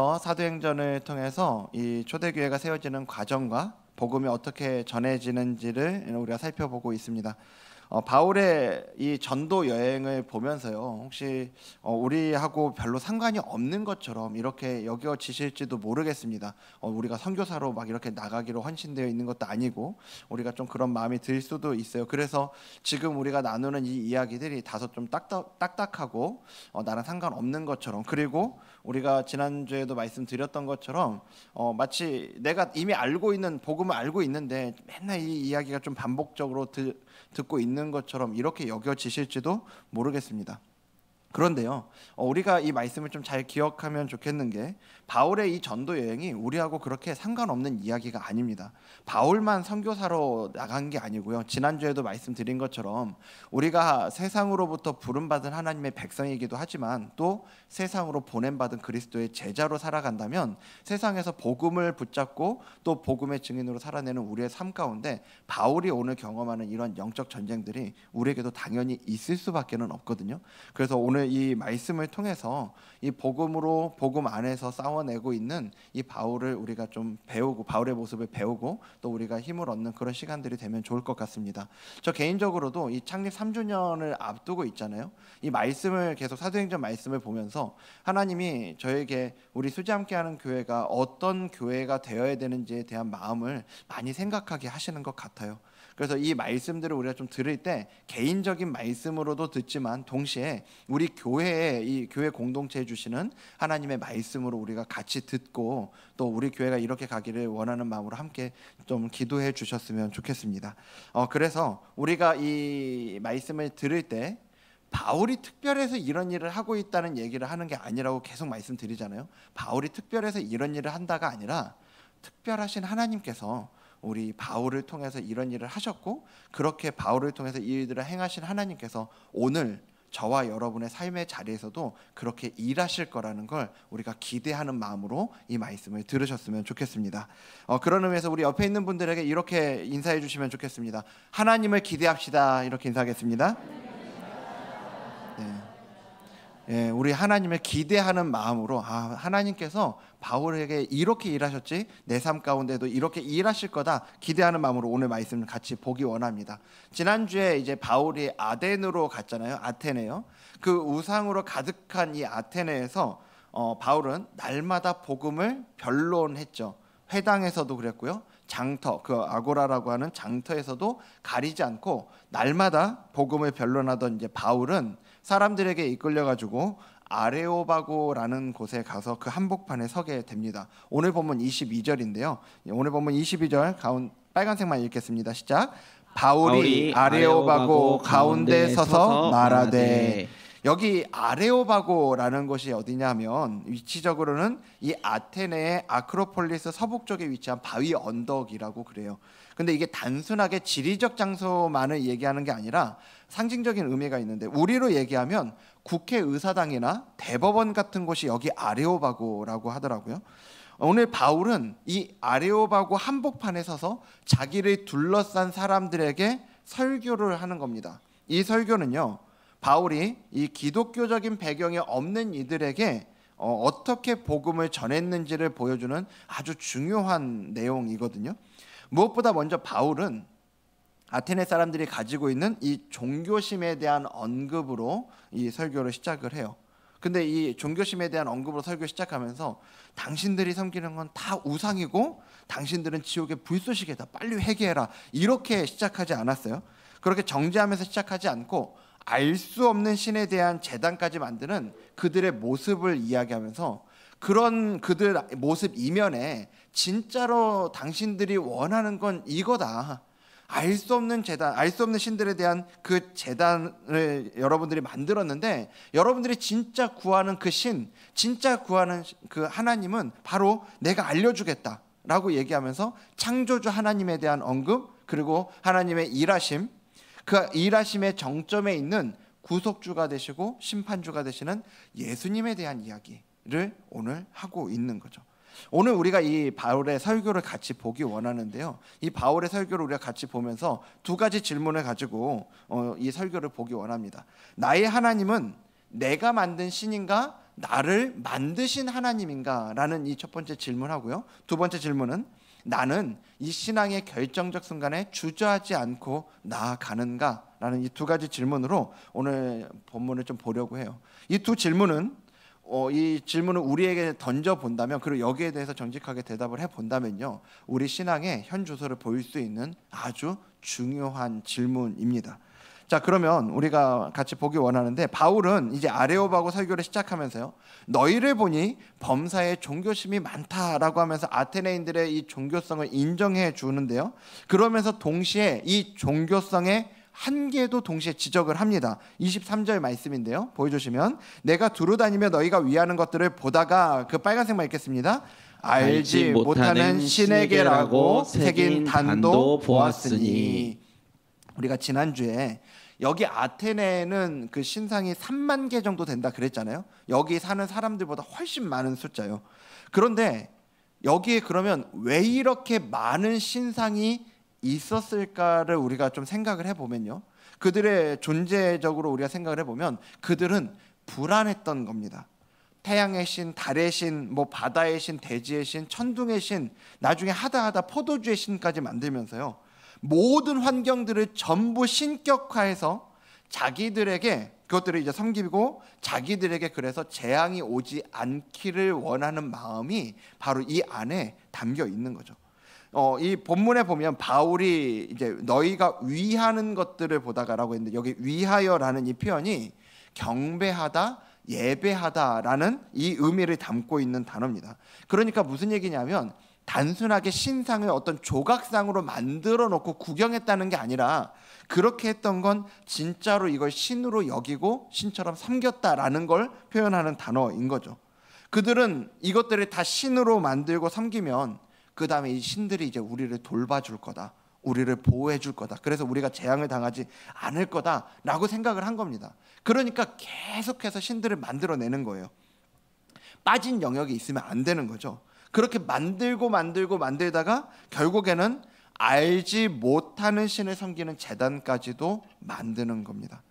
계속해서 사도행전을 통해서 이 초대교회가 세워지는 과정과 복음이 어떻게 전해지는지를 우리가 살펴보고 있습니다. 바울의 이 전도 여행을 보면서요, 혹시 우리하고 별로 상관이 없는 것처럼 이렇게 여겨지실지도 모르겠습니다. 우리가 선교사로 막 이렇게 나가기로 헌신되어 있는 것도 아니고 우리가 좀 그런 마음이 들 수도 있어요. 그래서 지금 우리가 나누는 이 이야기들이 다소 좀 딱딱하고 나랑 상관없는 것처럼, 그리고 우리가 지난주에도 말씀드렸던 것처럼 마치 내가 이미 알고 있는 복음을 알고 있는데 맨날 이 이야기가 좀 반복적으로 듣고 있는 것처럼 이렇게 여겨지실지도 모르겠습니다. 그런데요, 우리가 이 말씀을 좀 잘 기억하면 좋겠는 게 바울의 이 전도 여행이 우리하고 그렇게 상관없는 이야기가 아닙니다. 바울만 선교사로 나간 게 아니고요, 지난주에도 말씀드린 것처럼 우리가 세상으로부터 부름받은 하나님의 백성이기도 하지만 또 세상으로 보냄받은 그리스도의 제자로 살아간다면 세상에서 복음을 붙잡고 또 복음의 증인으로 살아내는 우리의 삶 가운데 바울이 오늘 경험하는 이런 영적 전쟁들이 우리에게도 당연히 있을 수밖에는 없거든요. 그래서 오늘 이 말씀을 통해서 이 복음으로 복음 안에서 싸워내고 있는 이 바울을 우리가 좀 배우고, 바울의 모습을 배우고 또 우리가 힘을 얻는 그런 시간들이 되면 좋을 것 같습니다. 저 개인적으로도 이 창립 3주년을 앞두고 있잖아요. 이 말씀을 계속 사도행전 말씀을 보면서 하나님이 저에게 우리 수지 함께하는 교회가 어떤 교회가 되어야 되는지에 대한 마음을 많이 생각하게 하시는 것 같아요. 그래서 이 말씀들을 우리가 좀 들을 때 개인적인 말씀으로도 듣지만 동시에 우리 교회에, 이 교회 공동체에 주시는 하나님의 말씀으로 우리가 같이 듣고 또 우리 교회가 이렇게 가기를 원하는 마음으로 함께 좀 기도해 주셨으면 좋겠습니다. 그래서 우리가 이 말씀을 들을 때 바울이 특별해서 이런 일을 하고 있다는 얘기를 하는 게 아니라고 계속 말씀드리잖아요. 바울이 특별해서 이런 일을 한다가 아니라 특별하신 하나님께서 우리 바울을 통해서 이런 일을 하셨고, 그렇게 바울을 통해서 이 일들을 행하신 하나님께서 오늘 저와 여러분의 삶의 자리에서도 그렇게 일하실 거라는 걸 우리가 기대하는 마음으로 이 말씀을 들으셨으면 좋겠습니다. 그런 의미에서 우리 옆에 있는 분들에게 이렇게 인사해 주시면 좋겠습니다. 하나님을 기대합시다. 이렇게 인사하겠습니다. 네. 우리 하나님을 기대하는 마음으로, 하나님께서 바울에게 이렇게 일하셨지, 내 삶 가운데도 이렇게 일하실 거다 기대하는 마음으로 오늘 말씀을 같이 보기 원합니다. 지난주에 이제 바울이 아덴으로 갔잖아요. 아테네요. 그 우상으로 가득한 이 아테네에서 바울은 날마다 복음을 변론했죠. 회당에서도 그랬고요, 장터, 그 아고라라고 하는 장터에서도 가리지 않고 날마다 복음을 변론하던 이제 바울은 사람들에게 이끌려가지고 아레오바고라는 곳에 가서 그 한복판에 서게 됩니다. 오늘 본문 22절인데요. 오늘 본문 22절 빨간색만 읽겠습니다. 시작. 바울이 아레오바고 가운데 서서 말하되. 여기 아레오바고라는 곳이 어디냐면 위치적으로는 이 아테네의 아크로폴리스 서북 쪽에 위치한 바위 언덕이라고 그래요. 근데 이게 단순하게 지리적 장소만을 얘기하는 게 아니라 상징적인 의미가 있는데, 우리로 얘기하면 국회의사당이나 대법원 같은 곳이 여기 아레오바고라고 하더라고요. 오늘 바울은 이 아레오바고 한복판에 서서 자기를 둘러싼 사람들에게 설교를 하는 겁니다. 이 설교는요, 바울이 이 기독교적인 배경이 없는 이들에게 어떻게 복음을 전했는지를 보여주는 아주 중요한 내용이거든요. 무엇보다 먼저 바울은 아테네 사람들이 가지고 있는 이 종교심에 대한 언급으로 이 설교를 시작을 해요. 근데 이 종교심에 대한 언급으로 설교 시작하면서 당신들이 섬기는 건 다 우상이고 당신들은 지옥의 불쏘시개다, 빨리 회개해라, 이렇게 시작하지 않았어요. 그렇게 정죄하면서 시작하지 않고 알 수 없는 신에 대한 제단까지 만드는 그들의 모습을 이야기하면서 그런 그들 모습 이면에 진짜로 당신들이 원하는 건 이거다, 알 수 없는 제단, 알 수 없는 신들에 대한 그 제단을 여러분들이 만들었는데 여러분들이 진짜 구하는 그 신, 진짜 구하는 그 하나님은 바로 내가 알려주겠다 라고 얘기하면서 창조주 하나님에 대한 언급, 그리고 하나님의 일하심, 그 일하심의 정점에 있는 구속주가 되시고 심판주가 되시는 예수님에 대한 이야기를 오늘 하고 있는 거죠. 오늘 우리가 이 바울의 설교를 같이 보기 원하는데요, 이 바울의 설교를 우리가 같이 보면서 두 가지 질문을 가지고 이 설교를 보기 원합니다. 나의 하나님은 내가 만든 신인가 나를 만드신 하나님인가? 라는 이 첫 번째 질문하고요. 두 번째 질문은 나는 이 신앙의 결정적 순간에 주저하지 않고 나아가는가? 라는 이 두 가지 질문으로 오늘 본문을 좀 보려고 해요. 이 두 질문은 이 질문을 우리에게 던져 본다면, 그리고 여기에 대해서 정직하게 대답을 해 본다면요, 우리 신앙의 현 주소를 보일 수 있는 아주 중요한 질문입니다. 자, 그러면 우리가 같이 보기 원하는데, 바울은 이제 아레오바고 설교를 시작하면서요, 너희를 보니 범사에 종교심이 많다라고 하면서 아테네인들의 이 종교성을 인정해 주는데요, 그러면서 동시에 이 종교성의 한계도 동시에 지적을 합니다. 23절 말씀인데요, 보여주시면, 내가 두루다니며 너희가 위하는 것들을 보다가, 그 빨간색만 읽겠습니다. 알지 못하는 신에게라고 새긴 단도 보았으니. 우리가 지난주에 여기 아테네는 그 신상이 3만 개 정도 된다 그랬잖아요. 여기 사는 사람들보다 훨씬 많은 숫자요. 그런데 여기에 그러면 왜 이렇게 많은 신상이 있었을까를 우리가 좀 생각을 해보면요, 그들의 존재적으로 우리가 생각을 해보면 그들은 불안했던 겁니다. 태양의 신, 달의 신, 뭐 바다의 신, 대지의 신, 천둥의 신, 나중에 하다 포도주의 신까지 만들면서요, 모든 환경들을 전부 신격화해서 자기들에게 그것들을 이제 섬기고, 자기들에게 그래서 재앙이 오지 않기를 원하는 마음이 바로 이 안에 담겨 있는 거죠. 이 본문에 보면 바울이 이제 너희가 위하는 것들을 보다가라고 했는데, 여기 위하여라는 이 표현이 경배하다, 예배하다라는 이 의미를 담고 있는 단어입니다. 그러니까 무슨 얘기냐면, 단순하게 신상을 어떤 조각상으로 만들어 놓고 구경했다는 게 아니라, 그렇게 했던 건 진짜로 이걸 신으로 여기고 신처럼 섬겼다라는 걸 표현하는 단어인 거죠. 그들은 이것들을 다 신으로 만들고 섬기면 그 다음에 이 신들이 이제 우리를 돌봐줄 거다, 우리를 보호해줄 거다, 그래서 우리가 재앙을 당하지 않을 거다라고 생각을 한 겁니다. 그러니까 계속해서 신들을 만들어내는 거예요. 빠진 영역이 있으면 안 되는 거죠. 그렇게 만들다가 결국에는 알지 못하는 신을 섬기는 제단까지도 만드는 겁니다.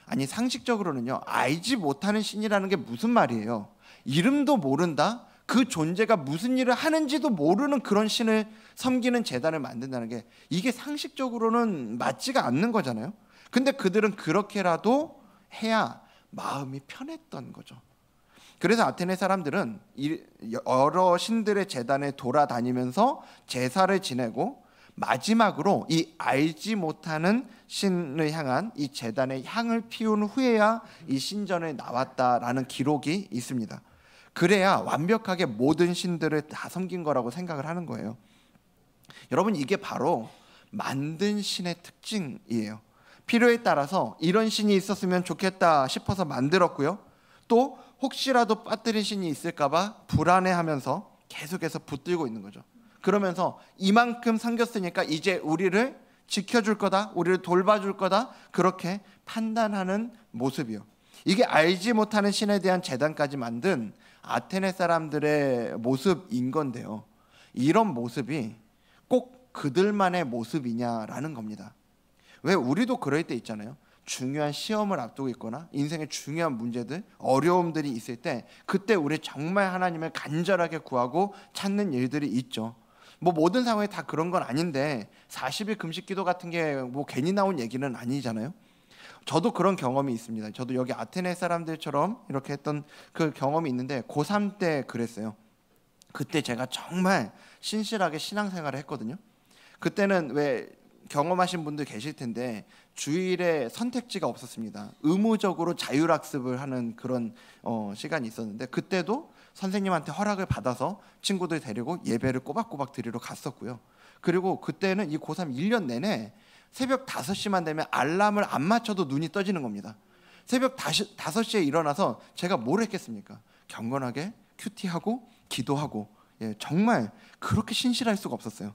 아니, 상식적으로는요, 알지 못하는 신이라는 게 무슨 말이에요? 이름도 모른다? 그 존재가 무슨 일을 하는지도 모르는 그런 신을 섬기는 제단을 만든다는 게, 이게 상식적으로는 맞지가 않는 거잖아요. 근데 그들은 그렇게라도 해야 마음이 편했던 거죠. 그래서 아테네 사람들은 여러 신들의 제단에 돌아다니면서 제사를 지내고, 마지막으로 이 알지 못하는 신을 향한 이 제단의 향을 피운 후에야 이 신전에 나왔다라는 기록이 있습니다. 그래야 완벽하게 모든 신들을 다 섬긴 거라고 생각을 하는 거예요. 여러분, 이게 바로 만든 신의 특징이에요. 필요에 따라서 이런 신이 있었으면 좋겠다 싶어서 만들었고요, 또 혹시라도 빠뜨린 신이 있을까봐 불안해하면서 계속해서 붙들고 있는 거죠. 그러면서 이만큼 섬겼으니까 이제 우리를 지켜줄 거다, 우리를 돌봐줄 거다, 그렇게 판단하는 모습이요. 이게 알지 못하는 신에 대한 제단까지 만든 아테네 사람들의 모습인 건데요, 이런 모습이 꼭 그들만의 모습이냐라는 겁니다. 왜 우리도 그럴 때 있잖아요. 중요한 시험을 앞두고 있거나 인생의 중요한 문제들, 어려움들이 있을 때, 그때 우리 정말 하나님을 간절하게 구하고 찾는 일들이 있죠. 뭐 모든 상황이 다 그런 건 아닌데 40일 금식 기도 같은 게 뭐 괜히 나온 얘기는 아니잖아요. 저도 그런 경험이 있습니다. 저도 여기 아테네 사람들처럼 이렇게 했던 그 경험이 있는데, 고3 때 그랬어요. 그때 제가 정말 신실하게 신앙생활을 했거든요. 그때는 왜 경험하신 분들 계실 텐데, 주일에 선택지가 없었습니다. 의무적으로 자율학습을 하는 그런 시간이 있었는데, 그때도 선생님한테 허락을 받아서 친구들 데리고 예배를 꼬박꼬박 드리러 갔었고요. 그리고 그때는 이 고3 1년 내내 새벽 5시만 되면 알람을 안 맞춰도 눈이 떠지는 겁니다. 새벽 5시에 일어나서 제가 뭘 했겠습니까? 경건하게 큐티하고 기도하고, 정말 그렇게 신실할 수가 없었어요.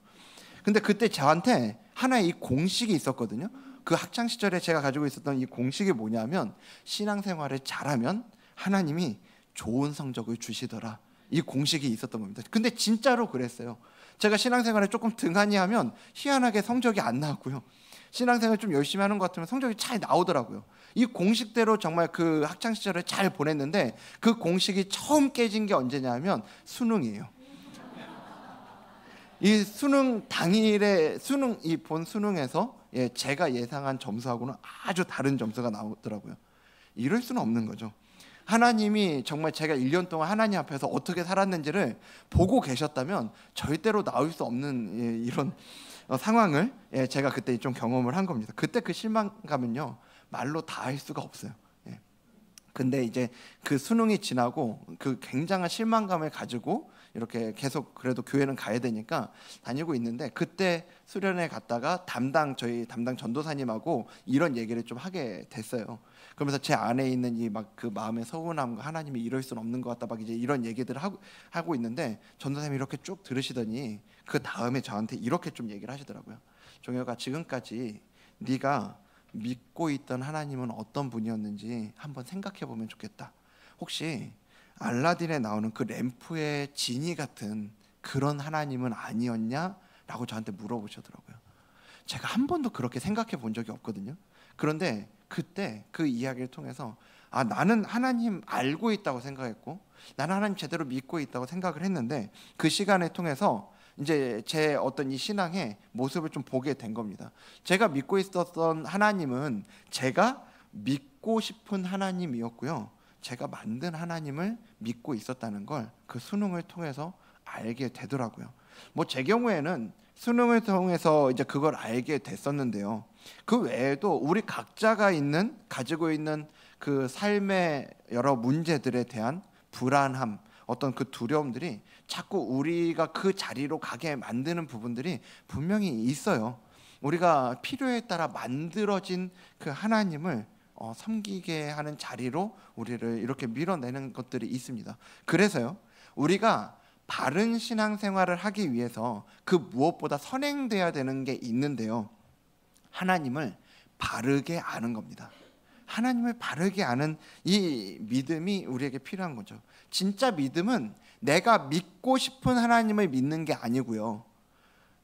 근데 그때 저한테 하나의 이 공식이 있었거든요. 그 학창 시절에 제가 가지고 있었던 이 공식이 뭐냐면, 신앙생활을 잘하면 하나님이 좋은 성적을 주시더라, 이 공식이 있었던 겁니다. 근데 진짜로 그랬어요. 제가 신앙생활을 조금 등한히 하면 희한하게 성적이 안 나왔고요, 신앙생활 좀 열심히 하는 것 같으면 성적이 잘 나오더라고요. 이 공식대로 정말 그 학창 시절을 잘 보냈는데 그 공식이 처음 깨진 게 언제냐면 수능이에요. 이 수능 당일에 이 본 수능에서 제가 예상한 점수하고는 아주 다른 점수가 나오더라고요. 이럴 수는 없는 거죠. 하나님이 정말 제가 1년 동안 하나님 앞에서 어떻게 살았는지를 보고 계셨다면 절대로 나올 수 없는 이런 상황을 제가 그때 좀 경험을 한 겁니다. 그때 그 실망감은요 말로 다 할 수가 없어요. 근데 이제 그 수능이 지나고 그 굉장한 실망감을 가지고 이렇게 계속 그래도 교회는 가야 되니까 다니고 있는데, 그때 수련회 갔다가 저희 담당 전도사님하고 이런 얘기를 좀 하게 됐어요. 그러면서 제 안에 있는 이 막 그 마음의 서운함과 하나님이 이럴 수는 없는 것 같다 막 이제 이런 얘기들을 하고 있는데, 전도사님이 이렇게 쭉 들으시더니 그 다음에 저한테 이렇게 좀 얘기를 하시더라고요. 종혁아, 지금까지 네가 믿고 있던 하나님은 어떤 분이었는지 한번 생각해 보면 좋겠다. 혹시 알라딘에 나오는 그 램프의 지니 같은 그런 하나님은 아니었냐? 라고 저한테 물어보시더라고요. 제가 한 번도 그렇게 생각해 본 적이 없거든요. 그런데 그때 그 이야기를 통해서 나는 하나님 알고 있다고 생각했고, 나는 하나님 제대로 믿고 있다고 생각을 했는데, 그 시간을 통해서 이제 제 어떤 이 신앙의 모습을 좀 보게 된 겁니다. 제가 믿고 있었던 하나님은 제가 믿고 싶은 하나님이었고요, 제가 만든 하나님을 믿고 있었다는 걸 그 수능을 통해서 알게 되더라고요. 뭐 제 경우에는 수능을 통해서 이제 그걸 알게 됐었는데요, 그 외에도 우리 각자가 가지고 있는 그 삶의 여러 문제들에 대한 불안함, 어떤 그 두려움들이 자꾸 우리가 그 자리로 가게 만드는 부분들이 분명히 있어요. 우리가 필요에 따라 만들어진 그 하나님을 섬기게 하는 자리로 우리를 이렇게 밀어내는 것들이 있습니다. 그래서요, 우리가 바른 신앙생활을 하기 위해서 그 무엇보다 선행돼야 되는 게 있는데요, 하나님을 바르게 아는 겁니다. 하나님을 바르게 아는 이 믿음이 우리에게 필요한 거죠. 진짜 믿음은 내가 믿고 싶은 하나님을 믿는 게 아니고요,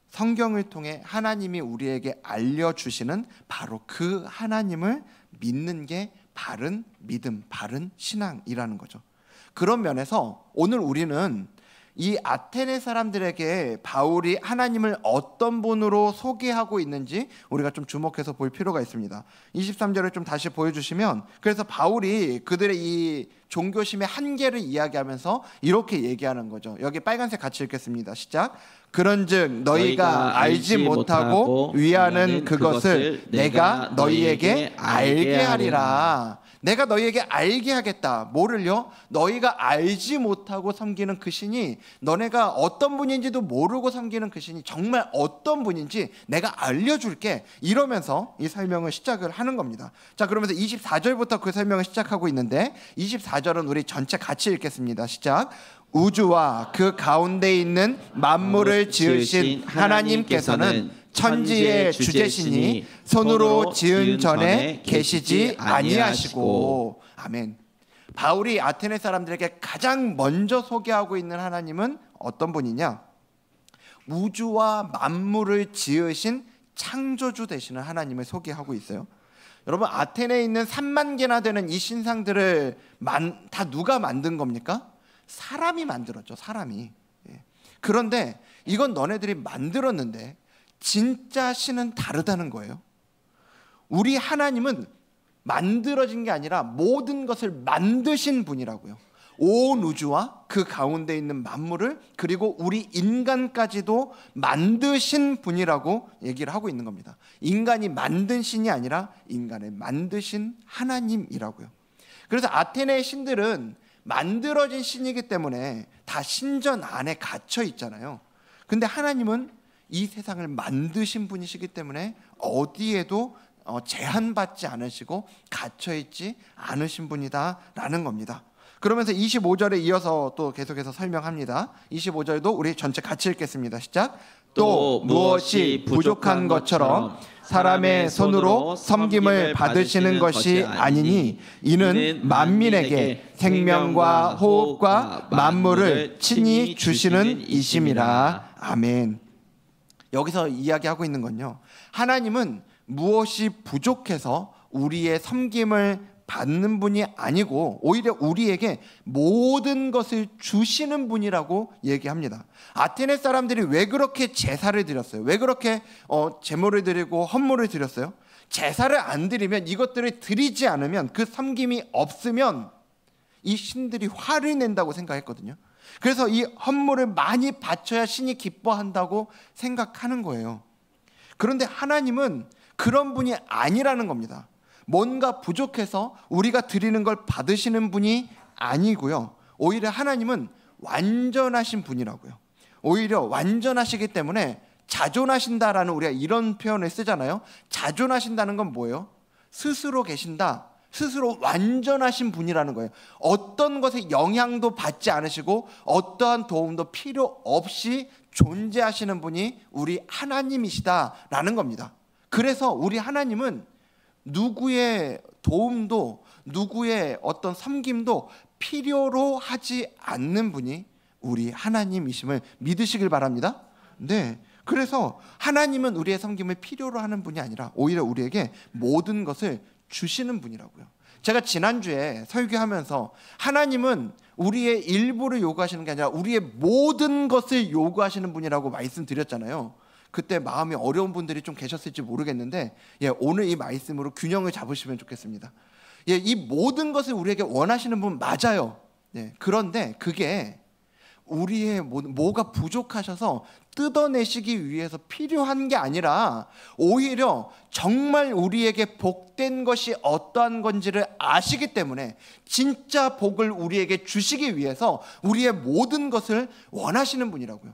성경을 통해 하나님이 우리에게 알려주시는 바로 그 하나님을 믿는 게 바른 믿음, 바른 신앙이라는 거죠. 그런 면에서 오늘 우리는 이 아테네 사람들에게 바울이 하나님을 어떤 분으로 소개하고 있는지 우리가 좀 주목해서 볼 필요가 있습니다. 23절을 좀 다시 보여주시면, 그래서 바울이 그들의 이 종교심의 한계를 이야기하면서 이렇게 얘기하는 거죠. 여기 빨간색 같이 읽겠습니다. 시작. 그런즉 너희가 알지 못하고 위하는 그것을 내가 너희에게 알게 하리라. 내가 너희에게 알게 하겠다. 뭐를요? 너희가 알지 못하고 섬기는 그 신이, 너네가 어떤 분인지도 모르고 섬기는 그 신이 정말 어떤 분인지 내가 알려줄게. 이러면서 이 설명을 시작을 하는 겁니다. 자, 그러면서 24절부터 그 설명을 시작하고 있는데, 24절은 우리 전체 같이 읽겠습니다. 시작. 우주와 그 가운데 있는 만물을 지으신 하나님께서는 천지의 주제시니 손으로 지은 전에 계시지 아니하시고. 아멘. 바울이 아테네 사람들에게 가장 먼저 소개하고 있는 하나님은 어떤 분이냐? 우주와 만물을 지으신 창조주 되시는 하나님을 소개하고 있어요. 여러분, 아테네에 있는 3만 개나 되는 이 신상들을 다 누가 만든 겁니까? 사람이 만들었죠. 사람이. 그런데 이건 너네들이 만들었는데 진짜 신은 다르다는 거예요. 우리 하나님은 만들어진 게 아니라 모든 것을 만드신 분이라고요. 온 우주와 그 가운데 있는 만물을, 그리고 우리 인간까지도 만드신 분이라고 얘기를 하고 있는 겁니다. 인간이 만든 신이 아니라 인간을 만드신 하나님이라고요. 그래서 아테네의 신들은 만들어진 신이기 때문에 다 신전 안에 갇혀 있잖아요. 근데 하나님은 이 세상을 만드신 분이시기 때문에 어디에도 제한받지 않으시고 갇혀있지 않으신 분이다라는 겁니다. 그러면서 25절에 이어서 또 계속해서 설명합니다. 25절도 우리 전체 같이 읽겠습니다. 시작. 또 무엇이 부족한 것처럼 사람의 손으로 섬김을 받으시는 것이 아니니, 이는 만민에게 생명과 호흡과 만물을 친히 주시는 이심이라. 아멘. 여기서 이야기하고 있는 건요, 하나님은 무엇이 부족해서 우리의 섬김을 받는 분이 아니고 오히려 우리에게 모든 것을 주시는 분이라고 얘기합니다. 아테네 사람들이 왜 그렇게 제사를 드렸어요? 왜 그렇게 제물을 드리고 헌물을 드렸어요? 제사를 안 드리면, 이것들을 드리지 않으면, 그 섬김이 없으면 이 신들이 화를 낸다고 생각했거든요. 그래서 이 헌물을 많이 바쳐야 신이 기뻐한다고 생각하는 거예요. 그런데 하나님은 그런 분이 아니라는 겁니다. 뭔가 부족해서 우리가 드리는 걸 받으시는 분이 아니고요. 오히려 하나님은 완전하신 분이라고요. 오히려 완전하시기 때문에 자존하신다라는, 우리가 이런 표현을 쓰잖아요. 자존하신다는 건 뭐예요? 스스로 계신다, 스스로 완전하신 분이라는 거예요. 어떤 것에 영향도 받지 않으시고 어떠한 도움도 필요 없이 존재하시는 분이 우리 하나님이시다라는 겁니다. 그래서 우리 하나님은 누구의 도움도, 누구의 어떤 섬김도 필요로 하지 않는 분이 우리 하나님이심을 믿으시길 바랍니다. 네, 그래서 하나님은 우리의 섬김을 필요로 하는 분이 아니라 오히려 우리에게 모든 것을 주시는 분이라고요. 제가 지난주에 설교하면서 하나님은 우리의 일부를 요구하시는 게 아니라 우리의 모든 것을 요구하시는 분이라고 말씀드렸잖아요. 그때 마음이 어려운 분들이 좀 계셨을지 모르겠는데, 오늘 이 말씀으로 균형을 잡으시면 좋겠습니다. 이 모든 것을 우리에게 원하시는 분 맞아요. 그런데 그게 우리의 뭐가 부족하셔서 뜯어내시기 위해서 필요한 게 아니라 오히려 정말 우리에게 복된 것이 어떠한 건지를 아시기 때문에 진짜 복을 우리에게 주시기 위해서 우리의 모든 것을 원하시는 분이라고요.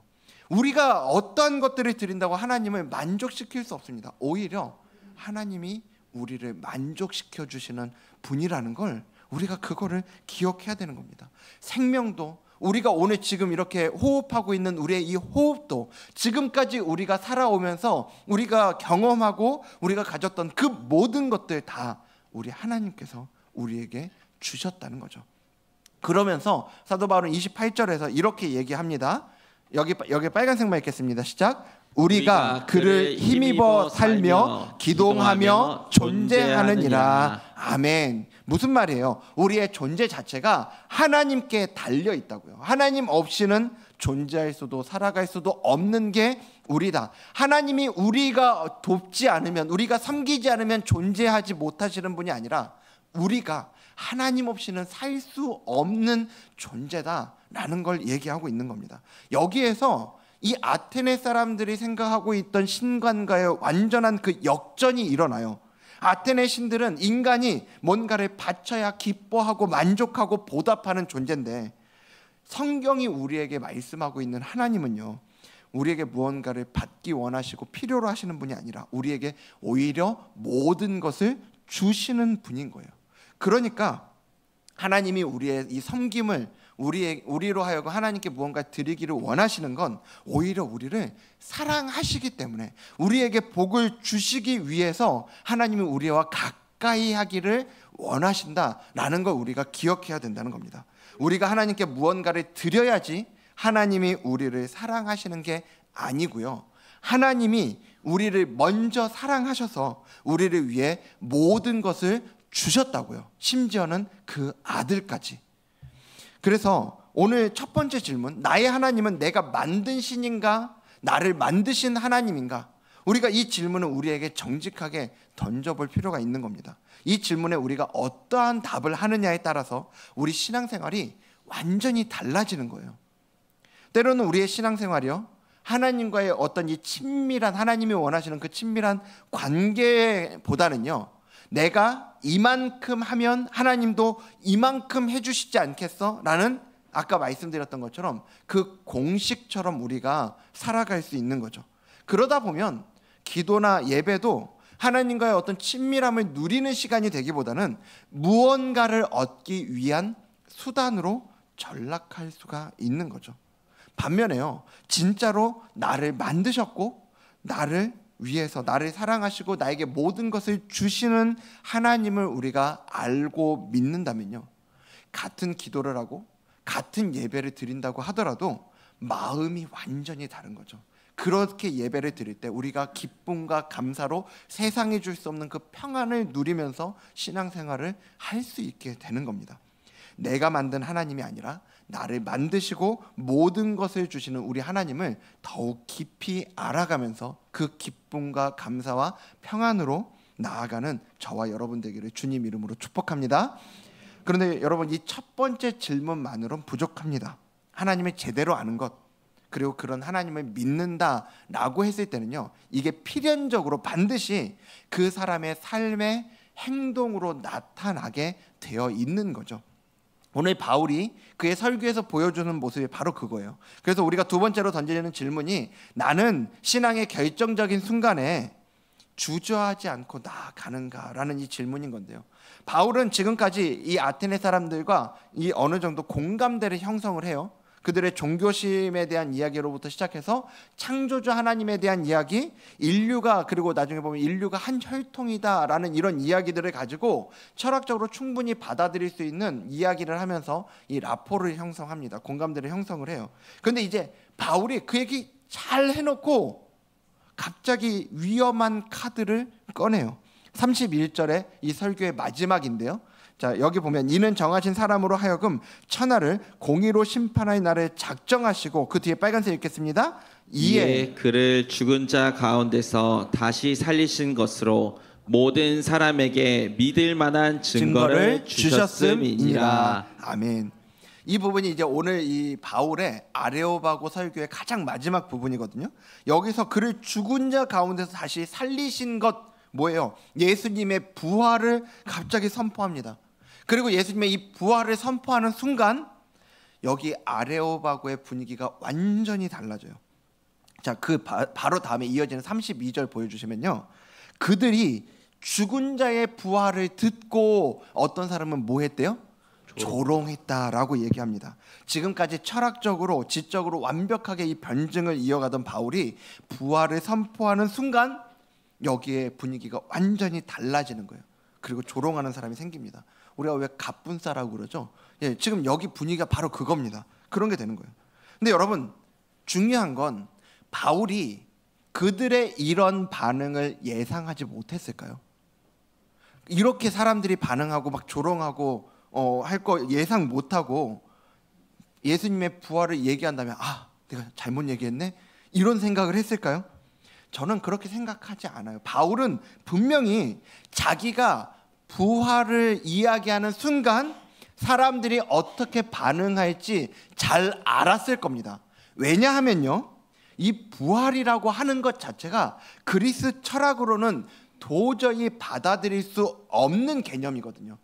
우리가 어떠한 것들을 드린다고 하나님을 만족시킬 수 없습니다. 오히려 하나님이 우리를 만족시켜 주시는 분이라는 걸 우리가 그거를 기억해야 되는 겁니다. 생명도, 우리가 오늘 지금 이렇게 호흡하고 있는 우리의 이 호흡도, 지금까지 우리가 살아오면서 우리가 경험하고 우리가 가졌던 그 모든 것들 다 우리 하나님께서 우리에게 주셨다는 거죠. 그러면서 사도 바울은 28절에서 이렇게 얘기합니다. 여기 빨간색만 읽겠습니다. 시작. 우리가 그를 힘입어 살며 기동하며 존재하느니라. 아멘. 무슨 말이에요? 우리의 존재 자체가 하나님께 달려 있다고요. 하나님 없이는 존재할 수도 살아갈 수도 없는 게 우리다. 하나님이 우리가 돕지 않으면, 우리가 섬기지 않으면 존재하지 못하시는 분이 아니라 우리가 하나님 없이는 살 수 없는 존재다라는 걸 얘기하고 있는 겁니다. 여기에서 이 아테네 사람들이 생각하고 있던 신관과의 완전한 그 역전이 일어나요. 아테네 신들은 인간이 뭔가를 바쳐야 기뻐하고 만족하고 보답하는 존재인데, 성경이 우리에게 말씀하고 있는 하나님은요, 우리에게 무언가를 받기 원하시고 필요로 하시는 분이 아니라 우리에게 오히려 모든 것을 주시는 분인 거예요. 그러니까 하나님이 우리의 이 섬김을 우리로 하여금 하나님께 무언가 드리기를 원하시는 건 오히려 우리를 사랑하시기 때문에, 우리에게 복을 주시기 위해서 하나님이 우리와 가까이 하기를 원하신다라는 걸 우리가 기억해야 된다는 겁니다. 우리가 하나님께 무언가를 드려야지 하나님이 우리를 사랑하시는 게 아니고요, 하나님이 우리를 먼저 사랑하셔서 우리를 위해 모든 것을 주셨다고요. 심지어는 그 아들까지. 그래서 오늘 첫 번째 질문, 나의 하나님은 내가 만든 신인가? 나를 만드신 하나님인가? 우리가 이 질문을 우리에게 정직하게 던져볼 필요가 있는 겁니다. 이 질문에 우리가 어떠한 답을 하느냐에 따라서 우리 신앙생활이 완전히 달라지는 거예요. 때로는 우리의 신앙생활이요, 하나님과의 어떤 이 친밀한, 하나님이 원하시는 그 친밀한 관계보다는요, 내가 이만큼 하면 하나님도 이만큼 해주시지 않겠어? 라는, 아까 말씀드렸던 것처럼 그 공식처럼 우리가 살아갈 수 있는 거죠. 그러다 보면 기도나 예배도 하나님과의 어떤 친밀함을 누리는 시간이 되기보다는 무언가를 얻기 위한 수단으로 전락할 수가 있는 거죠. 반면에요, 진짜로 나를 만드셨고 나를 위해서 나를 사랑하시고 나에게 모든 것을 주시는 하나님을 우리가 알고 믿는다면요, 같은 기도를 하고 같은 예배를 드린다고 하더라도 마음이 완전히 다른 거죠. 그렇게 예배를 드릴 때 우리가 기쁨과 감사로 세상이 줄 수 없는 그 평안을 누리면서 신앙생활을 할 수 있게 되는 겁니다. 내가 만든 하나님이 아니라 나를 만드시고 모든 것을 주시는 우리 하나님을 더욱 깊이 알아가면서 그 기쁨과 감사와 평안으로 나아가는 저와 여러분 되기를 주님 이름으로 축복합니다. 그런데 여러분, 이 첫 번째 질문만으로는 부족합니다. 하나님을 제대로 아는 것, 그리고 그런 하나님을 믿는다라고 했을 때는요, 이게 필연적으로 반드시 그 사람의 삶의 행동으로 나타나게 되어 있는 거죠. 오늘 바울이 그의 설교에서 보여주는 모습이 바로 그거예요. 그래서 우리가 두 번째로 던지는 질문이, 나는 신앙의 결정적인 순간에 주저하지 않고 나아가는가라는 이 질문인 건데요. 바울은 지금까지 이 아테네 사람들과 이 어느 정도 공감대를 형성을 해요. 그들의 종교심에 대한 이야기로부터 시작해서 창조주 하나님에 대한 이야기, 인류가, 그리고 나중에 보면 인류가 한 혈통이다라는 이런 이야기들을 가지고 철학적으로 충분히 받아들일 수 있는 이야기를 하면서 이 라포를 형성합니다. 공감대를 형성을 해요. 그런데 이제 바울이 그 얘기 잘 해놓고 갑자기 위험한 카드를 꺼내요. 31절에 이 설교의 마지막인데요. 자, 여기 보면, 이는 정하신 사람으로 하여금 천하를 공의로 심판할 날을 작정하시고, 그 뒤에 빨간색 읽겠습니다. 이에 그를 죽은 자 가운데서 다시 살리신 것으로 모든 사람에게 믿을 만한 증거를 주셨음이니라. 아멘. 이 부분이 이제 오늘 이 바울의 아레오바고 설교의 가장 마지막 부분이거든요. 여기서 그를 죽은 자 가운데서 다시 살리신 것, 뭐예요? 예수님의 부활을 갑자기 선포합니다. 그리고 예수님의 이 부활을 선포하는 순간 여기 아레오바고의 분위기가 완전히 달라져요. 자, 바로 다음에 이어지는 32절 보여주시면요, 그들이 죽은 자의 부활을 듣고 어떤 사람은 뭐 했대요? 조롱했다라고 얘기합니다. 지금까지 철학적으로 지적으로 완벽하게 이 변증을 이어가던 바울이 부활을 선포하는 순간 여기에 분위기가 완전히 달라지는 거예요. 그리고 조롱하는 사람이 생깁니다. 우리가 왜 갑분싸라고 그러죠? 예, 지금 여기 분위기가 바로 그겁니다. 그런 게 되는 거예요. 근데 여러분, 중요한 건 바울이 그들의 이런 반응을 예상하지 못했을까요? 이렇게 사람들이 반응하고 막 조롱하고 할 거 예상 못하고 예수님의 부활을 얘기한다면, 아, 내가 잘못 얘기했네? 이런 생각을 했을까요? 저는 그렇게 생각하지 않아요. 바울은 분명히 자기가 부활을 이야기하는 순간 사람들이 어떻게 반응할지 잘 알았을 겁니다. 왜냐하면요, 이 부활이라고 하는 것 자체가 그리스 철학으로는 도저히 받아들일 수 없는 개념이거든요.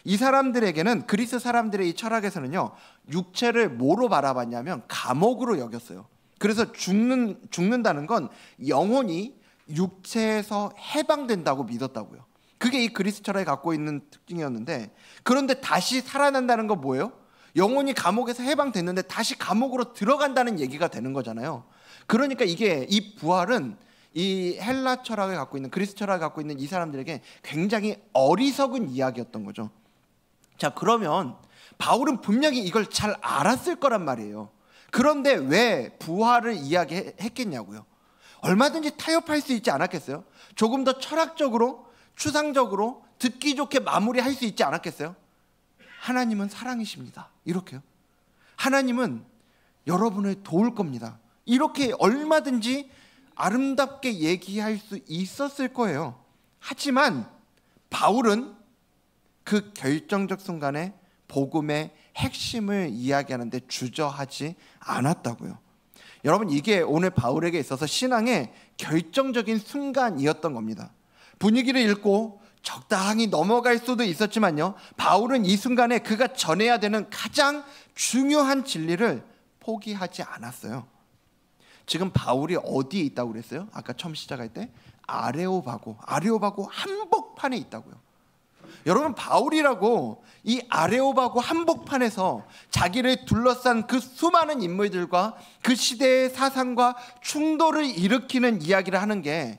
이 사람들에게는, 그리스 사람들의 이 철학에서는요, 육체를 뭐로 바라봤냐면 감옥으로 여겼어요. 그래서 죽는다는 건 영혼이 육체에서 해방된다고 믿었다고요. 그게 이 그리스 철학이 갖고 있는 특징이었는데, 그런데 다시 살아난다는 건 뭐예요? 영혼이 감옥에서 해방됐는데 다시 감옥으로 들어간다는 얘기가 되는 거잖아요. 그러니까 이게, 이 부활은 이 헬라 철학을 갖고 있는, 그리스 철학을 갖고 있는 이 사람들에게 굉장히 어리석은 이야기였던 거죠. 자, 그러면 바울은 분명히 이걸 잘 알았을 거란 말이에요. 그런데 왜 부활을 이야기했겠냐고요. 얼마든지 타협할 수 있지 않았겠어요? 조금 더 철학적으로, 추상적으로 듣기 좋게 마무리할 수 있지 않았겠어요? 하나님은 사랑이십니다. 이렇게요. 하나님은 여러분을 도울 겁니다. 이렇게 얼마든지 아름답게 얘기할 수 있었을 거예요. 하지만 바울은 그 결정적 순간에 복음의 핵심을 이야기하는데 주저하지 않았다고요. 여러분, 이게 오늘 바울에게 있어서 신앙의 결정적인 순간이었던 겁니다. 분위기를 읽고 적당히 넘어갈 수도 있었지만요, 바울은 이 순간에 그가 전해야 되는 가장 중요한 진리를 포기하지 않았어요. 지금 바울이 어디에 있다고 그랬어요? 아까 처음 시작할 때 아레오바고 한복판에 있다고요. 여러분, 바울이라고 이 아레오바고 한복판에서 자기를 둘러싼 그 수많은 인물들과 그 시대의 사상과 충돌을 일으키는 이야기를 하는 게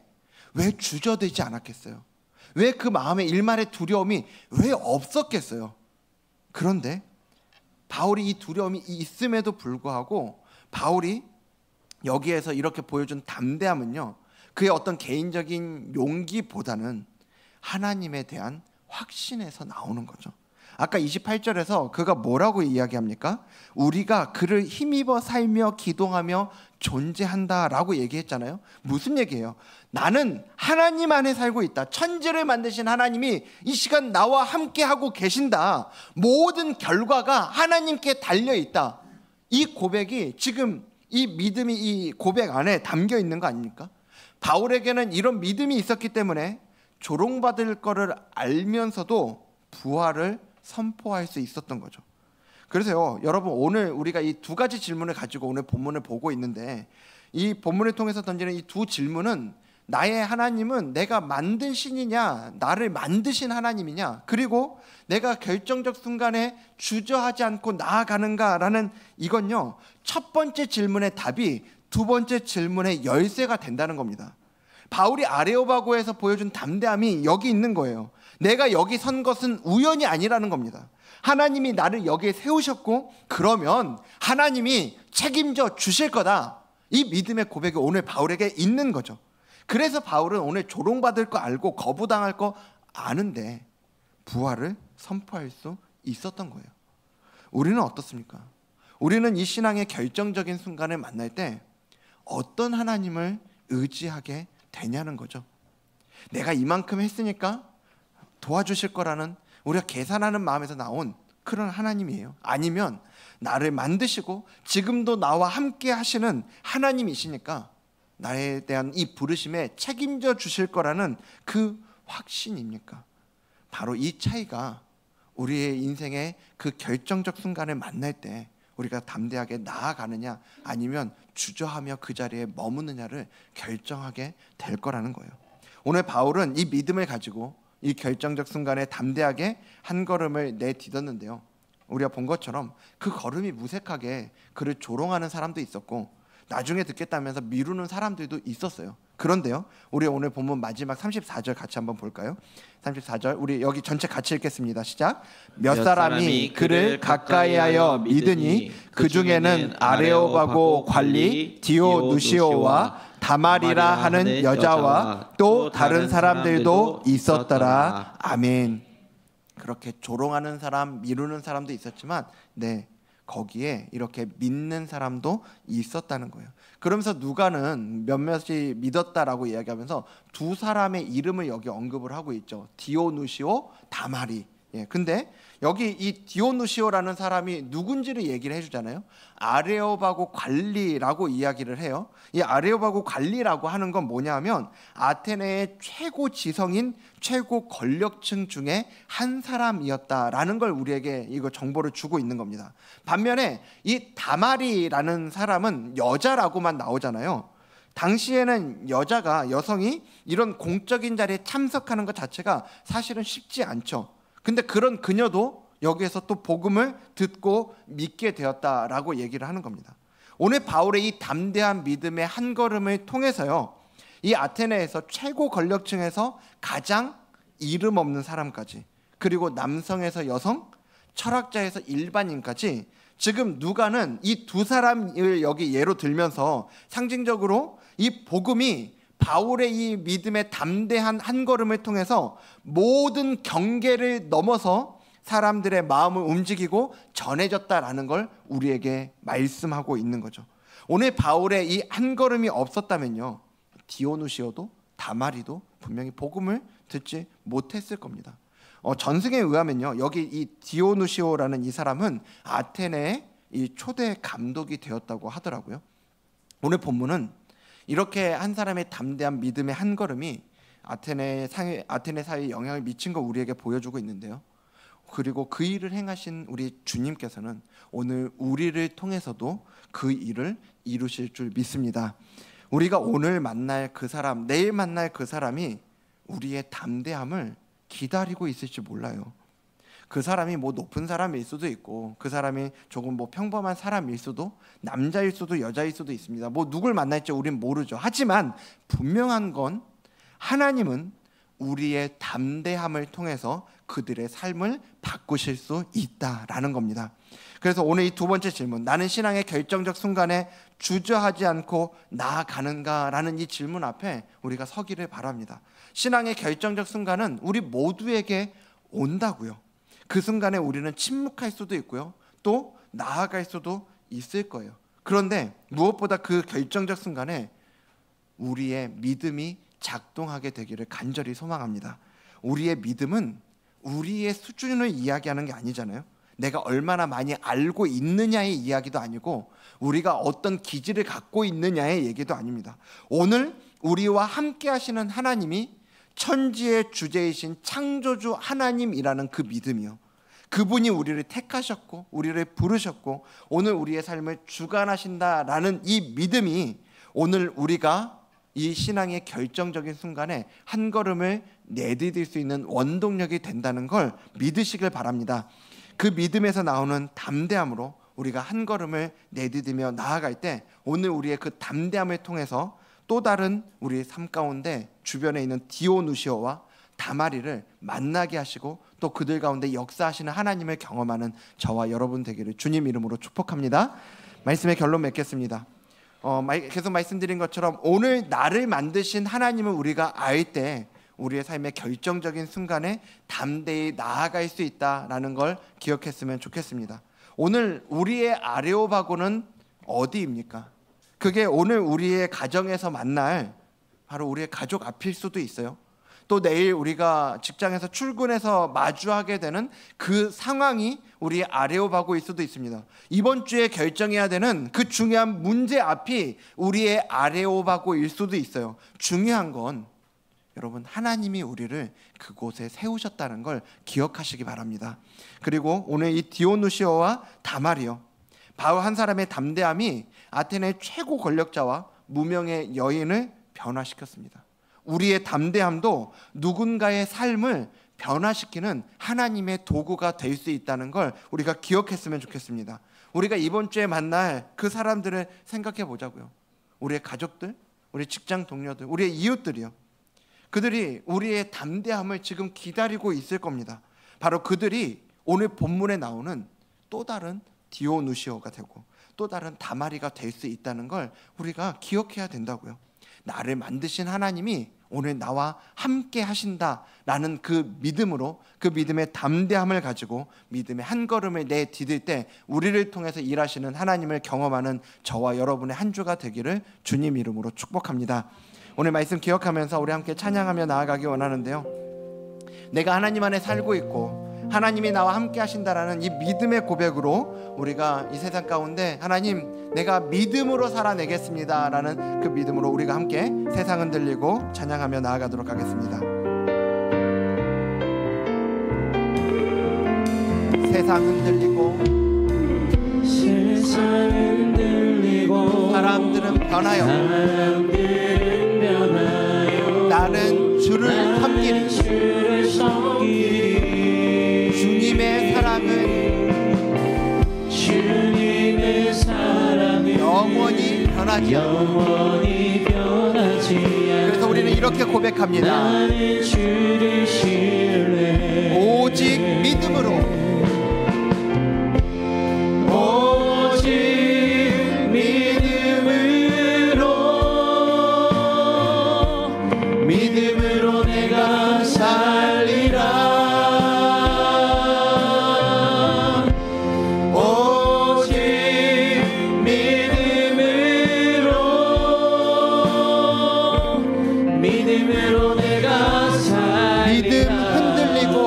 왜 주저되지 않았겠어요? 왜 그 마음에 일말의 두려움이 왜 없었겠어요? 그런데 바울이 이 두려움이 있음에도 불구하고 바울이 여기에서 이렇게 보여준 담대함은요, 그의 어떤 개인적인 용기보다는 하나님에 대한 확신에서 나오는 거죠. 아까 28절에서 그가 뭐라고 이야기합니까? 우리가 그를 힘입어 살며 기도하며 존재한다라고 얘기했잖아요. 무슨 얘기예요? 나는 하나님 안에 살고 있다. 천지를 만드신 하나님이 이 시간 나와 함께하고 계신다. 모든 결과가 하나님께 달려있다. 이 고백이 지금 이 믿음이 이 고백 안에 담겨 있는 거 아닙니까? 바울에게는 이런 믿음이 있었기 때문에 조롱받을 거를 알면서도 부활을 선포할 수 있었던 거죠. 그래서요, 여러분, 오늘 우리가 이 두 가지 질문을 가지고 오늘 본문을 보고 있는데, 이 본문을 통해서 던지는 이 두 질문은 나의 하나님은 내가 만든 신이냐, 나를 만드신 하나님이냐, 그리고 내가 결정적 순간에 주저하지 않고 나아가는가라는, 이건요, 첫 번째 질문의 답이 두 번째 질문의 열쇠가 된다는 겁니다. 바울이 아레오바고에서 보여준 담대함이 여기 있는 거예요. 내가 여기 선 것은 우연이 아니라는 겁니다. 하나님이 나를 여기에 세우셨고, 그러면 하나님이 책임져 주실 거다. 이 믿음의 고백이 오늘 바울에게 있는 거죠. 그래서 바울은 오늘 조롱받을 거 알고 거부당할 거 아는데 부활을 선포할 수 있었던 거예요. 우리는 어떻습니까? 우리는 이 신앙의 결정적인 순간을 만날 때 어떤 하나님을 의지하게 되냐는 거죠. 내가 이만큼 했으니까 도와주실 거라는 우리가 계산하는 마음에서 나온 그런 하나님이에요? 아니면 나를 만드시고 지금도 나와 함께 하시는 하나님이시니까 나에 대한 이 부르심에 책임져 주실 거라는 그 확신입니까? 바로 이 차이가 우리의 인생의 그 결정적 순간을 만날 때 우리가 담대하게 나아가느냐 아니면 주저하며 그 자리에 머무느냐를 결정하게 될 거라는 거예요. 오늘 바울은 이 믿음을 가지고 이 결정적 순간에 담대하게 한 걸음을 내딛었는데요, 우리가 본 것처럼 그 걸음이 무색하게 그를 조롱하는 사람도 있었고 나중에 듣겠다면서 미루는 사람들도 있었어요. 그런데요, 우리 오늘 본문 마지막 34절 같이 한번 볼까요? 34절 우리 여기 전체 같이 읽겠습니다. 시작. 몇 사람이 그를 가까이하여 믿으니 그 중에는 아레오바고 관리 디오누시오와 다말이라 하는 여자와 또 다른 사람들도 있었더라. 아멘. 그렇게 조롱하는 사람, 미루는 사람도 있었지만 거기에 이렇게 믿는 사람도 있었다는 거예요. 그러면서 누가는 몇몇이 믿었다라고 이야기하면서 두 사람의 이름을 여기 언급을 하고 있죠. 디오누시오, 다말이. 근데 여기 이 디오누시오라는 사람이 누군지를 얘기를 해주잖아요. 아레오바고 관리라고 이야기를 해요. 이 아레오바고 관리라고 하는 건 뭐냐면 아테네의 최고 지성인 최고 권력층 중에 한 사람이었다라는 걸 우리에게 이거 정보를 주고 있는 겁니다. 반면에 이 다말이라는 사람은 여자라고만 나오잖아요. 당시에는 여성이 이런 공적인 자리에 참석하는 것 자체가 사실은 쉽지 않죠. 근데 그런 그녀도 여기에서 또 복음을 듣고 믿게 되었다라고 얘기를 하는 겁니다. 오늘 바울의 이 담대한 믿음의 한 걸음을 통해서요, 이 아테네에서 최고 권력층에서 가장 이름 없는 사람까지, 그리고 남성에서 여성, 철학자에서 일반인까지, 지금 누가는 이 두 사람을 여기 예로 들면서 상징적으로 이 복음이 바울의 이 믿음의 담대한 한 걸음을 통해서 모든 경계를 넘어서 사람들의 마음을 움직이고 전해졌다라는 걸 우리에게 말씀하고 있는 거죠. 오늘 바울의 이 한 걸음이 없었다면요, 디오누시오도 다말이도 분명히 복음을 듣지 못했을 겁니다. 전승에 의하면요, 여기 이 디오누시오라는 이 사람은 아테네의 이 초대 감독이 되었다고 하더라고요. 오늘 본문은 이렇게 한 사람의 담대한 믿음의 한 걸음이 아테네 사회에 영향을 미친 거 우리에게 보여주고 있는데요. 그리고 그 일을 행하신 우리 주님께서는 오늘 우리를 통해서도 그 일을 이루실 줄 믿습니다. 우리가 오늘 만날 그 사람, 내일 만날 그 사람이 우리의 담대함을 기다리고 있을지 몰라요. 그 사람이 뭐 높은 사람일 수도 있고, 그 사람이 조금 뭐 평범한 사람일 수도, 남자일 수도 여자일 수도 있습니다. 뭐 누굴 만날지 우린 모르죠. 하지만 분명한 건 하나님은 우리의 담대함을 통해서 그들의 삶을 바꾸실 수 있다라는 겁니다. 그래서 오늘 이 두 번째 질문, 나는 신앙의 결정적 순간에 주저하지 않고 나아가는가라는 이 질문 앞에 우리가 서기를 바랍니다. 신앙의 결정적 순간은 우리 모두에게 온다고요. 그 순간에 우리는 침묵할 수도 있고요, 또 나아갈 수도 있을 거예요. 그런데 무엇보다 그 결정적 순간에 우리의 믿음이 작동하게 되기를 간절히 소망합니다. 우리의 믿음은 우리의 수준을 이야기하는 게 아니잖아요. 내가 얼마나 많이 알고 있느냐의 이야기도 아니고 우리가 어떤 기질을 갖고 있느냐의 얘기도 아닙니다. 오늘 우리와 함께 하시는 하나님이 천지의 주제이신 창조주 하나님이라는 그 믿음이요, 그분이 우리를 택하셨고 우리를 부르셨고 오늘 우리의 삶을 주관하신다라는 이 믿음이 오늘 우리가 이 신앙의 결정적인 순간에 한 걸음을 내디딜 수 있는 원동력이 된다는 걸 믿으시길 바랍니다. 그 믿음에서 나오는 담대함으로 우리가 한 걸음을 내디디며 나아갈 때 오늘 우리의 그 담대함을 통해서 또 다른 우리의 삶 가운데 주변에 있는 디오누시오와 다마리를 만나게 하시고 또 그들 가운데 역사하시는 하나님을 경험하는 저와 여러분 되기를 주님 이름으로 축복합니다. 말씀의 결론 맺겠습니다. 계속 말씀드린 것처럼 오늘 나를 만드신 하나님을 우리가 알 때 우리의 삶의 결정적인 순간에 담대히 나아갈 수 있다라는 걸 기억했으면 좋겠습니다. 오늘 우리의 아레오바고는 어디입니까? 그게 오늘 우리의 가정에서 만날 바로 우리의 가족 앞일 수도 있어요. 또 내일 우리가 직장에서 출근해서 마주하게 되는 그 상황이 우리의 아레오바고일 수도 있습니다. 이번 주에 결정해야 되는 그 중요한 문제 앞이 우리의 아레오바고일 수도 있어요. 중요한 건 여러분, 하나님이 우리를 그곳에 세우셨다는 걸 기억하시기 바랍니다. 그리고 오늘 이 디오누시오와 다마리요, 바울 한 사람의 담대함이 아테네 최고 권력자와 무명의 여인을 변화시켰습니다. 우리의 담대함도 누군가의 삶을 변화시키는 하나님의 도구가 될 수 있다는 걸 우리가 기억했으면 좋겠습니다. 우리가 이번 주에 만날 그 사람들을 생각해 보자고요. 우리의 가족들, 우리 직장 동료들, 우리의 이웃들이요. 그들이 우리의 담대함을 지금 기다리고 있을 겁니다. 바로 그들이 오늘 본문에 나오는 또 다른 디오누시오가 되고 또 다른 다마리가 될 수 있다는 걸 우리가 기억해야 된다고요. 나를 만드신 하나님이 오늘 나와 함께 하신다라는 그 믿음으로, 그 믿음의 담대함을 가지고 믿음의 한 걸음을 내디딜 때 우리를 통해서 일하시는 하나님을 경험하는 저와 여러분의 한 주가 되기를 주님 이름으로 축복합니다. 오늘 말씀 기억하면서 우리 함께 찬양하며 나아가기 원하는데요, 내가 하나님 안에 살고 있고 하나님이 나와 함께 하신다라는 이 믿음의 고백으로 우리가 이 세상 가운데 하나님, 내가 믿음으로 살아내겠습니다 라는 그 믿음으로 우리가 함께 세상 흔들리고 찬양하며 나아가도록 하겠습니다. 세상 흔들리고 사람들은 변하여 나는 주를 섬기리. 주님의 사랑은 영원히 변하지 않고. 그래서 우리는 이렇게 고백합니다. 오직 믿음으로, 믿음으로 내가 살리라. 믿음으로 내가 살리라. 믿음 흔들리고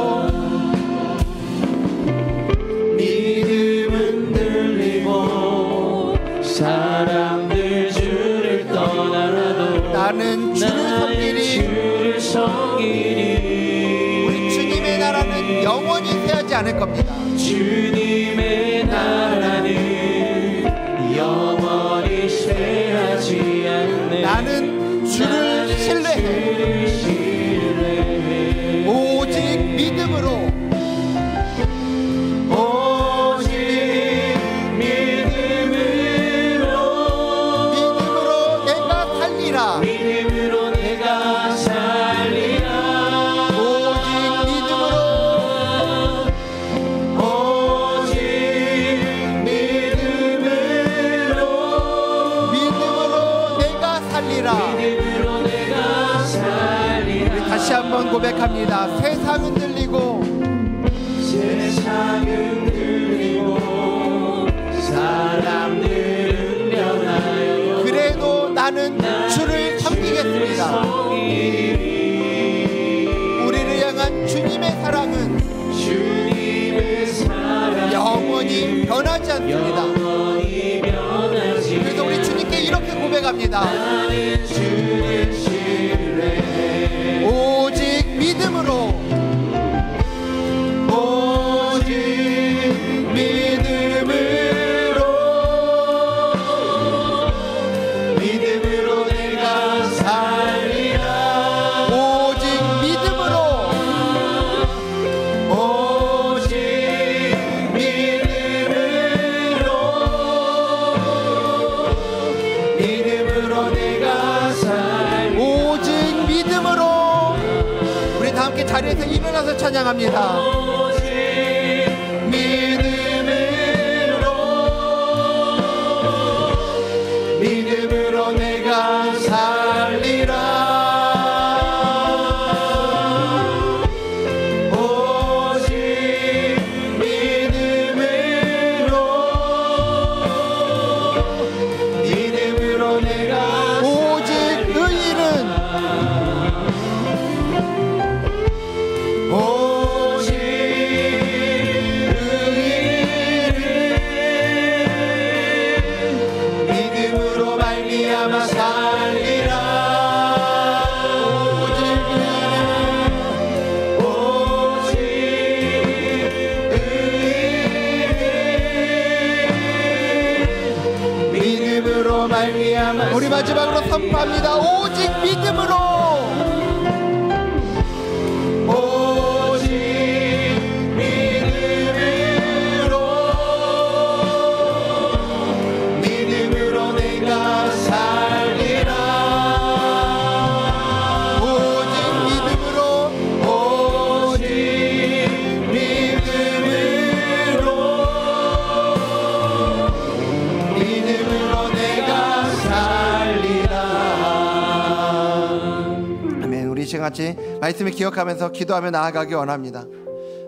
믿음 흔들리고 사람들 주를 떠나라도 나는 주를 섬기리. 우리 주님의 나라는 영원히 쇠하지 않을 겁니다. 주님의 나라는 영원히 쇠하지 않네. 나는 주를 신뢰해. 오직 믿음으로, 오직 믿음으로 내가 살리라. 믿음으로 내가 살리라. 다시 한번 고백합니다. 세상 흔들리고 사람들은 변하여 그래도 나는 주를 섬기겠습니다. 우리를 향한 주님의 사랑은 영원히 변하지 않습니다. 그래서 우리 주님께 이렇게 고백합니다. 오직 믿음으로 내가 살리라. 오직 믿음으로 내가 살리라. 오직 믿음으로. 우리 다 함께 자리에서 일어나서 찬양합니다. 믿음으로 내가 살리라. 오직 믿음으로 내가 오직 의인은 오직 의인은 믿음으로 말미암아 살리라. 오직 의인은 믿음으로 말미암아. 우리 마지막으로 선포합니다. 오직 믿음으로. 같이 말씀을 기억하면서 기도하며 나아가기 원합니다.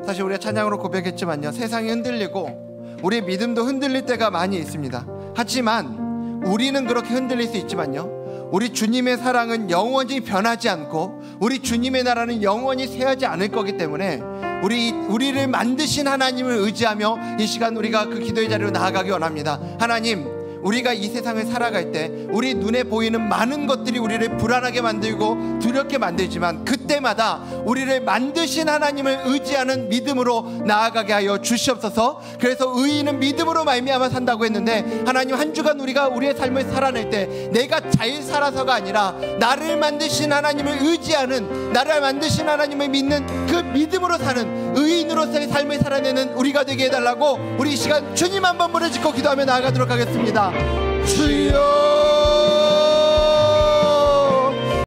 사실 우리가 찬양으로 고백했지만요, 세상이 흔들리고 우리의 믿음도 흔들릴 때가 많이 있습니다. 하지만 우리는 그렇게 흔들릴 수 있지만요, 우리 주님의 사랑은 영원히 변하지 않고 우리 주님의 나라는 영원히 쇠하지 않을 거기 때문에 우리를 만드신 하나님을 의지하며 이 시간 우리가 그 기도의 자리로 나아가기 원합니다. 하나님, 우리가 이 세상을 살아갈 때 우리 눈에 보이는 많은 것들이 우리를 불안하게 만들고 두렵게 만들지만 그때마다 우리를 만드신 하나님을 의지하는 믿음으로 나아가게 하여 주시옵소서. 그래서 의인은 믿음으로 말미암아 산다고 했는데, 하나님, 한 주간 우리가 우리의 삶을 살아낼 때 내가 잘 살아서가 아니라 나를 만드신 하나님을 의지하는, 나를 만드신 하나님을 믿는 그 믿음으로 사는 의인으로서의 삶을 살아내는 우리가 되게 해달라고 우리 이 시간 주님 한번 부르짖고 기도하며 나아가도록 하겠습니다. 주여